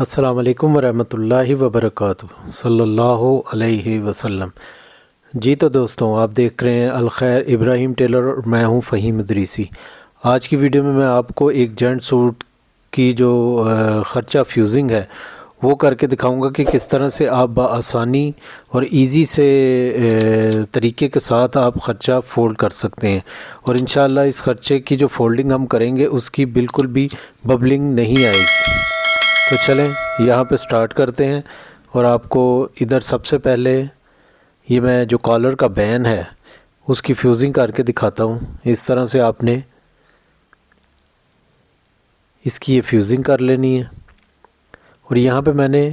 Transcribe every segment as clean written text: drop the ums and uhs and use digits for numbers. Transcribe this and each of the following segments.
अस्सलाम वालेकुम वरहमतुल्लाहि वबरकातुहू सल्लल्लाहु अलैहि वसल्लम। जी तो दोस्तों, आप देख रहे हैं अल खैर इब्राहिम टेलर और मैं हूं फ़हीम इदरीसी। आज की वीडियो में मैं आपको एक जेंट सूट की जो ख़र्चा फ्यूज़िंग है वो करके दिखाऊंगा कि किस तरह से आप आसानी और इजी से तरीके के साथ आप ख़र्चा फ़ोल्ड कर सकते हैं। और इंशाल्लाह इस ख़र्चे की जो फ़ोल्डिंग हम करेंगे उसकी बिल्कुल भी बबलिंग नहीं आएगी। तो चलें यहाँ पे स्टार्ट करते हैं। और आपको इधर सबसे पहले ये मैं जो कॉलर का बैन है उसकी फ्यूज़िंग करके दिखाता हूँ। इस तरह से आपने इसकी ये फ्यूज़िंग कर लेनी है। और यहाँ पे मैंने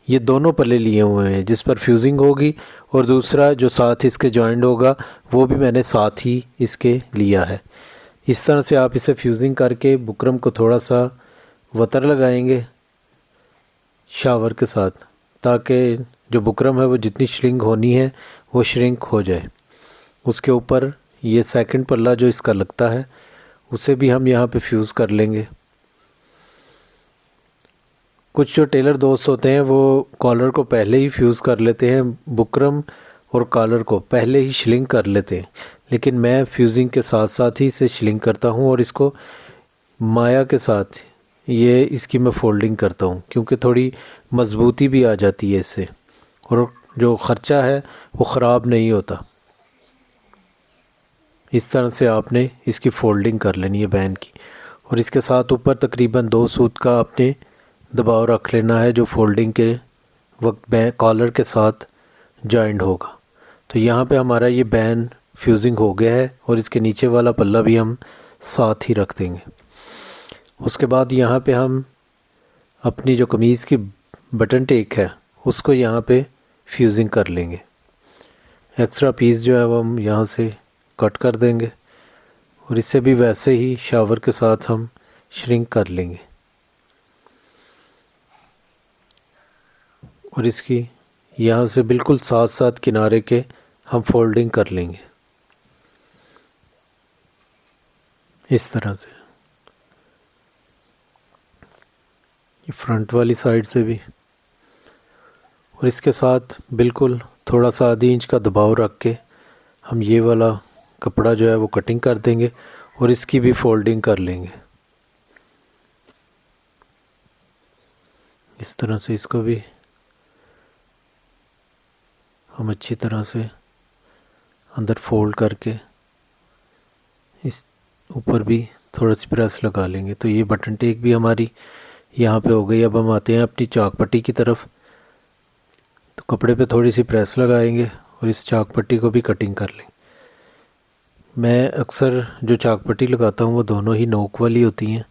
ये दोनों पल्ले लिए हुए हैं जिस पर फ्यूज़िंग होगी, और दूसरा जो साथ इसके जॉइंट होगा वो भी मैंने साथ ही इसके लिया है। इस तरह से आप इसे फ्यूज़िंग करके बुकरम को थोड़ा सा वतर लगाएंगे शावर के साथ, ताकि जो बुकरम है वो जितनी श्रिंक होनी है वो श्रिंक हो जाए। उसके ऊपर ये सेकंड पल्ला जो इसका लगता है उसे भी हम यहाँ पे फ्यूज़ कर लेंगे। कुछ जो टेलर दोस्त होते हैं वो कॉलर को पहले ही फ्यूज़ कर लेते हैं, बुकरम और कॉलर को पहले ही श्रिंक कर लेते हैं, लेकिन मैं फ्यूज़िंग के साथ साथ ही इसे श्रिंक करता हूँ और इसको माया के साथ ये इसकी मैं फ़ोल्डिंग करता हूँ, क्योंकि थोड़ी मज़बूती भी आ जाती है इससे और जो ख़र्चा है वो ख़राब नहीं होता। इस तरह से आपने इसकी फ़ोल्डिंग कर लेनी है बैन की, और इसके साथ ऊपर तकरीबन 2 सूत का आपने दबाव रख लेना है जो फ़ोल्डिंग के वक्त बैन कॉलर के साथ जॉइंट होगा। तो यहाँ पे हमारा ये बैन फ्यूज़िंग हो गया है और इसके नीचे वाला पल्ला भी हम साथ ही रख देंगे। उसके बाद यहाँ पे हम अपनी जो कमीज़ की बटन टेक है उसको यहाँ पे फ्यूज़िंग कर लेंगे। एक्स्ट्रा पीस जो है वो हम यहाँ से कट कर देंगे और इसे भी वैसे ही शावर के साथ हम श्रिंक कर लेंगे और इसकी यहाँ से बिल्कुल साथ साथ किनारे के हम फोल्डिंग कर लेंगे इस तरह से। ये फ्रंट वाली साइड से भी, और इसके साथ बिल्कुल थोड़ा सा आधी इंच का दबाव रख के हम ये वाला कपड़ा जो है वो कटिंग कर देंगे और इसकी भी फोल्डिंग कर लेंगे इस तरह से। इसको भी हम अच्छी तरह से अंदर फोल्ड करके इस ऊपर भी थोड़ा सी प्रेस लगा लेंगे। तो ये बटन टेक भी हमारी यहाँ पे हो गई। अब हम आते हैं अपनी चाक पट्टी की तरफ। तो कपड़े पे थोड़ी सी प्रेस लगाएंगे और इस चाक पट्टी को भी कटिंग कर लेंगे। मैं अक्सर जो चाक पट्टी लगाता हूँ वो दोनों ही नोक वाली होती हैं,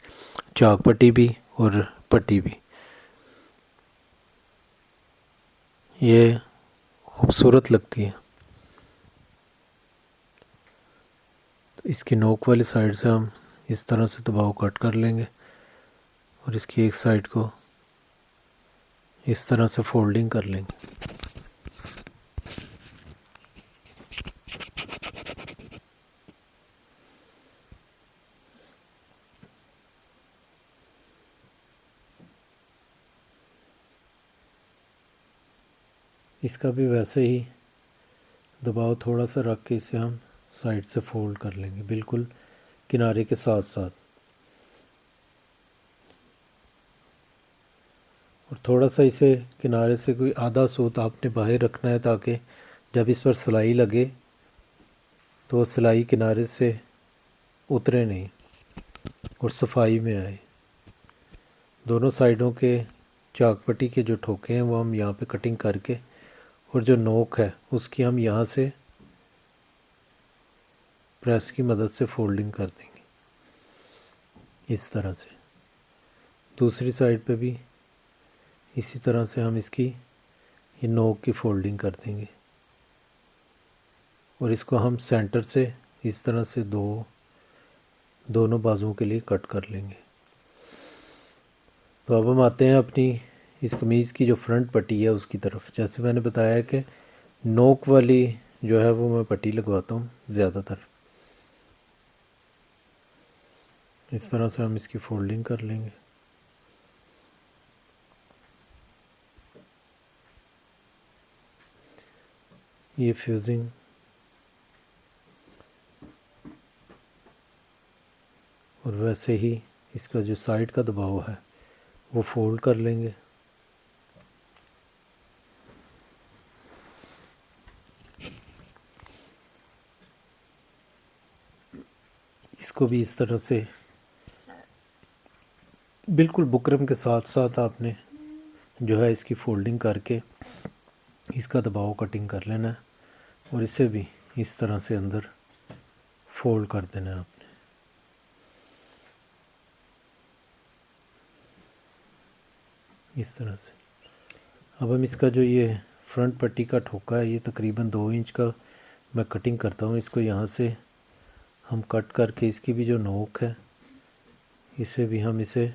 चाक पट्टी भी और पट्टी भी। ये खूबसूरत लगती है। तो इसकी नोक वाली साइड से हम इस तरह से दबाव कट कर लेंगे और इसकी एक साइड को इस तरह से फोल्डिंग कर लेंगे। इसका भी वैसे ही दबाव थोड़ा सा रख के इसे हम साइड से फोल्ड कर लेंगे बिल्कुल किनारे के साथ साथ। और थोड़ा सा इसे किनारे से कोई आधा सूत आपने बाहर रखना है, ताकि जब इस पर सिलाई लगे तो सिलाई किनारे से उतरे नहीं और सफाई में आए। दोनों साइडों के चाक पट्टी के जो ठोके हैं वो हम यहाँ पे कटिंग करके, और जो नोक है उसकी हम यहाँ से प्रेस की मदद से फोल्डिंग कर देंगे इस तरह से। दूसरी साइड पे भी इसी तरह से हम इसकी ये नोक की फोल्डिंग कर देंगे और इसको हम सेंटर से इस तरह से दोनों बाजुओं के लिए कट कर लेंगे। तो अब हम आते हैं अपनी इस कमीज़ की जो फ्रंट पट्टी है उसकी तरफ। जैसे मैंने बताया कि नोक वाली जो है वो मैं पट्टी लगवाता हूँ ज़्यादातर। इस तरह से हम इसकी फोल्डिंग कर लेंगे। ये फ्यूजिंग और वैसे ही इसका जो साइड का दबाव है वो फोल्ड कर लेंगे। इसको भी इस तरह से बिल्कुल बुकरम के साथ साथ आपने जो है इसकी फोल्डिंग करके इसका दबाव कटिंग कर लेना है और इसे भी इस तरह से अंदर फोल्ड कर देना है आपने। इस तरह से अब हम इसका जो ये फ्रंट पट्टी का ठोका है ये तकरीबन 2 इंच का मैं कटिंग करता हूँ। इसको यहाँ से हम कट करके इसकी भी जो नोक है इसे भी हम इसे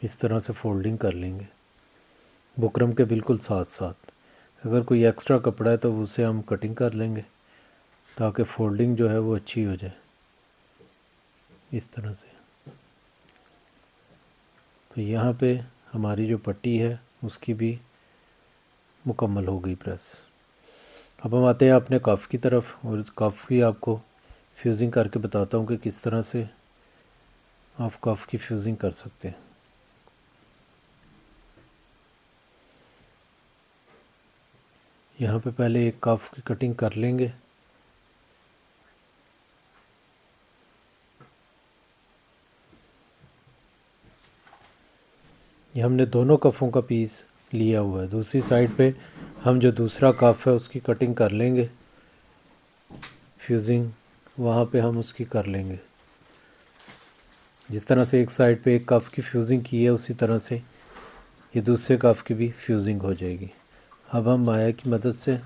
इस तरह से फोल्डिंग कर लेंगे बुकरम के बिल्कुल साथ साथ। अगर कोई एक्स्ट्रा कपड़ा है तो उसे हम कटिंग कर लेंगे ताकि फोल्डिंग जो है वो अच्छी हो जाए इस तरह से। तो यहाँ पे हमारी जो पट्टी है उसकी भी मुकम्मल हो गई प्रेस। अब हम आते हैं अपने कफ की तरफ और कफ भी आपको फ्यूजिंग करके बताता हूँ कि किस तरह से आप कफ की फ्यूजिंग कर सकते हैं। यहाँ पे पहले एक कफ की कटिंग कर लेंगे। ये हमने दोनों कफ़ों का पीस लिया हुआ है। दूसरी साइड पे हम जो दूसरा कफ है उसकी कटिंग कर लेंगे। फ्यूजिंग वहाँ पे हम उसकी कर लेंगे। जिस तरह से एक साइड पे एक कफ की फ्यूजिंग की है उसी तरह से ये दूसरे कफ की भी फ्यूजिंग हो जाएगी। अब हम माया की मदद से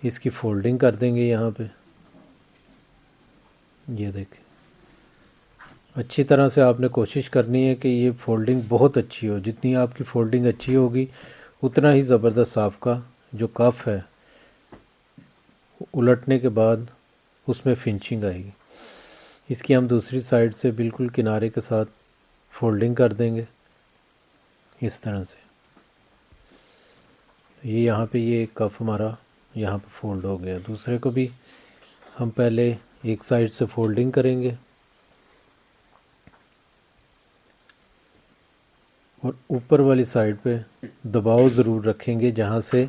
इसकी फोल्डिंग कर देंगे। यहाँ पे ये देखें, अच्छी तरह से आपने कोशिश करनी है कि ये फोल्डिंग बहुत अच्छी हो। जितनी आपकी फोल्डिंग अच्छी होगी उतना ही ज़बरदस्त आपका जो कफ है उलटने के बाद उसमें फिनिशिंग आएगी। इसकी हम दूसरी साइड से बिल्कुल किनारे के साथ फोल्डिंग कर देंगे इस तरह से। ये यहाँ पे ये कफ हमारा यहाँ पे फोल्ड हो गया। दूसरे को भी हम पहले एक साइड से फोल्डिंग करेंगे और ऊपर वाली साइड पे दबाव ज़रूर रखेंगे जहाँ से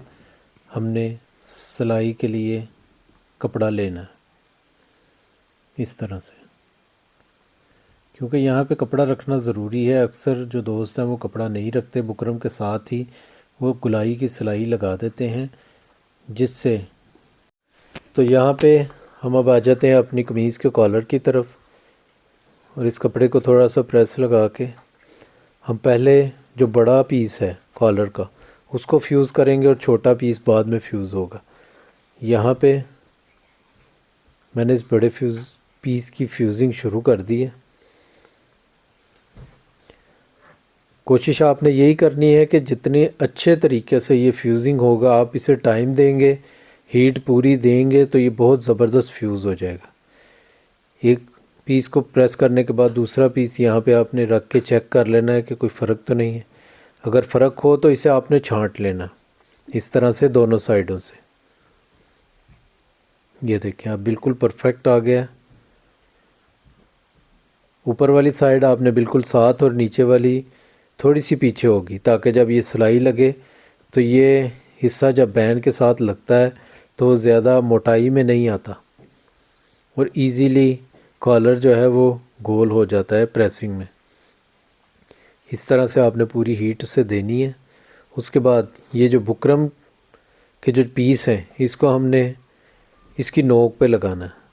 हमने सिलाई के लिए कपड़ा लेना है इस तरह से, क्योंकि यहाँ पे कपड़ा रखना ज़रूरी है। अक्सर जो दोस्त हैं वो कपड़ा नहीं रखते, बुकरम के साथ ही वो गुलाई की सिलाई लगा देते हैं जिससे। तो यहाँ पे हम अब आ जाते हैं अपनी कमीज़ के कॉलर की तरफ और इस कपड़े को थोड़ा सा प्रेस लगा के हम पहले जो बड़ा पीस है कॉलर का उसको फ्यूज़ करेंगे और छोटा पीस बाद में फ्यूज़ होगा। यहाँ पे मैंने इस बड़े पीस की फ्यूज़िंग शुरू कर दी है। कोशिश आपने यही करनी है कि जितने अच्छे तरीके से ये फ्यूज़िंग होगा, आप इसे टाइम देंगे, हीट पूरी देंगे तो ये बहुत ज़बरदस्त फ्यूज़ हो जाएगा। एक पीस को प्रेस करने के बाद दूसरा पीस यहाँ पे आपने रख के चेक कर लेना है कि कोई फ़र्क तो नहीं है। अगर फ़र्क हो तो इसे आपने छांट लेना इस तरह से दोनों साइडों से। ये देखें आप बिल्कुल परफेक्ट आ गया। ऊपर वाली साइड आपने बिल्कुल साथ और नीचे वाली थोड़ी सी पीछे होगी ताकि जब ये सिलाई लगे तो ये हिस्सा जब बैन के साथ लगता है तो ज़्यादा मोटाई में नहीं आता और इजीली कॉलर जो है वो गोल हो जाता है प्रेसिंग में। इस तरह से आपने पूरी हीट से देनी है। उसके बाद ये जो बुकरम के जो पीस हैं इसको हमने इसकी नोक पे लगाना है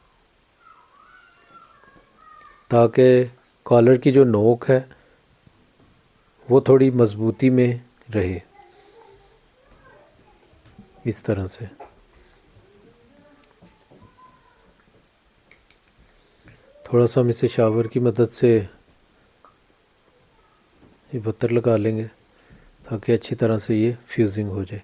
ताकि कॉलर की जो नोक है वो थोड़ी मज़बूती में रहे इस तरह से। थोड़ा सा हम इसे शावर की मदद से ये बत्तर लगा लेंगे ताकि अच्छी तरह से ये फ्यूजिंग हो जाए।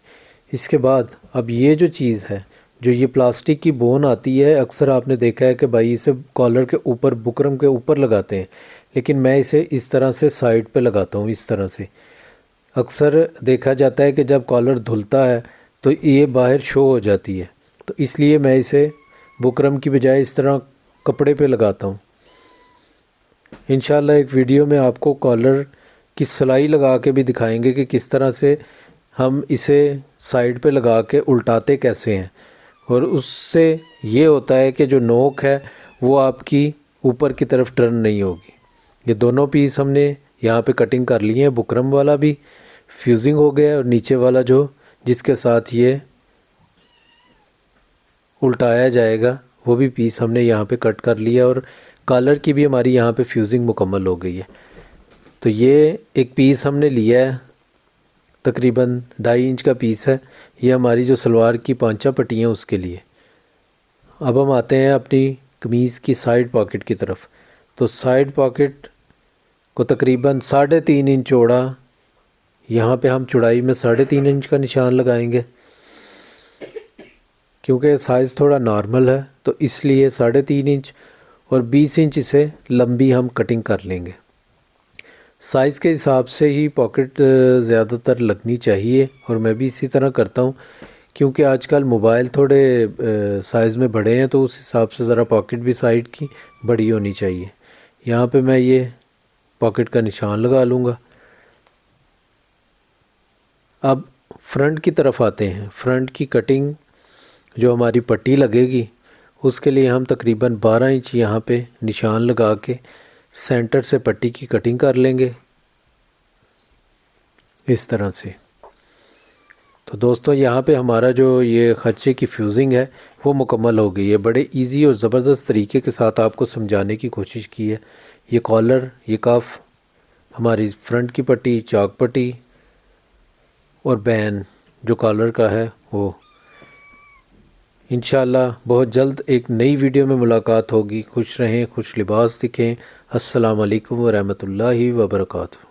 इसके बाद अब ये जो चीज़ है, जो ये प्लास्टिक की बोन आती है, अक्सर आपने देखा है कि भाई इसे कॉलर के ऊपर बुकरम के ऊपर लगाते हैं, लेकिन मैं इसे इस तरह से साइड पे लगाता हूँ इस तरह से। अक्सर देखा जाता है कि जब कॉलर धुलता है तो ये बाहर शो हो जाती है। तो इसलिए मैं इसे बुकरम की बजाय इस तरह कपड़े पे लगाता हूँ। इंशाल्लाह एक वीडियो में आपको कॉलर की सिलाई लगा के भी दिखाएंगे कि किस तरह से हम इसे साइड पे लगा के उल्टाते कैसे हैं। और उससे ये होता है कि जो नोक है वो आपकी ऊपर की तरफ टर्न नहीं होगी। ये दोनों पीस हमने यहाँ पे कटिंग कर लिए हैं। बुकरम वाला भी फ्यूजिंग हो गया और नीचे वाला जो जिसके साथ ये उल्टाया जाएगा वो भी पीस हमने यहाँ पे कट कर लिया और कॉलर की भी हमारी यहाँ पे फ्यूजिंग मुकम्मल हो गई है। तो ये एक पीस हमने लिया है, तकरीबन 2.5 इंच का पीस है। ये हमारी जो सलवार की पांचा पट्टी हैं उसके लिए। अब हम आते हैं अपनी कमीज़ की साइड पॉकेट की तरफ। तो साइड पॉकेट को तकरीबन 3.5 इंच चौड़ा, यहाँ पे हम चौड़ाई में 3.5 इंच का निशान लगाएंगे क्योंकि साइज़ थोड़ा नॉर्मल है, तो इसलिए 3.5 इंच और 20 इंच इसे लंबी हम कटिंग कर लेंगे। साइज़ के हिसाब से ही पॉकेट ज़्यादातर लगनी चाहिए और मैं भी इसी तरह करता हूँ क्योंकि आजकल मोबाइल थोड़े साइज़ में बड़े हैं, तो उस हिसाब से ज़रा पॉकेट भी साइड की बड़ी होनी चाहिए। यहाँ पे मैं ये पॉकेट का निशान लगा लूँगा। अब फ्रंट की तरफ आते हैं। फ्रंट की कटिंग जो हमारी पट्टी लगेगी उसके लिए हम तकरीबन 12 इंच यहाँ पे निशान लगा के सेंटर से पट्टी की कटिंग कर लेंगे इस तरह से। तो दोस्तों यहाँ पे हमारा जो ये खर्चे की फ्यूजिंग है वो मुकम्मल हो गई है। बड़े इजी और ज़बरदस्त तरीके के साथ आपको समझाने की कोशिश की है। ये कॉलर, ये कफ, हमारी फ्रंट की पट्टी, चाक पट्टी और बैन जो कॉलर का है वो। इंशाल्लाह बहुत जल्द एक नई वीडियो में मुलाकात होगी। खुश रहें, खुश लिबास दिखें। अस्सलाम वालेकुम व रहमतुल्लाहि व बरकातुहू।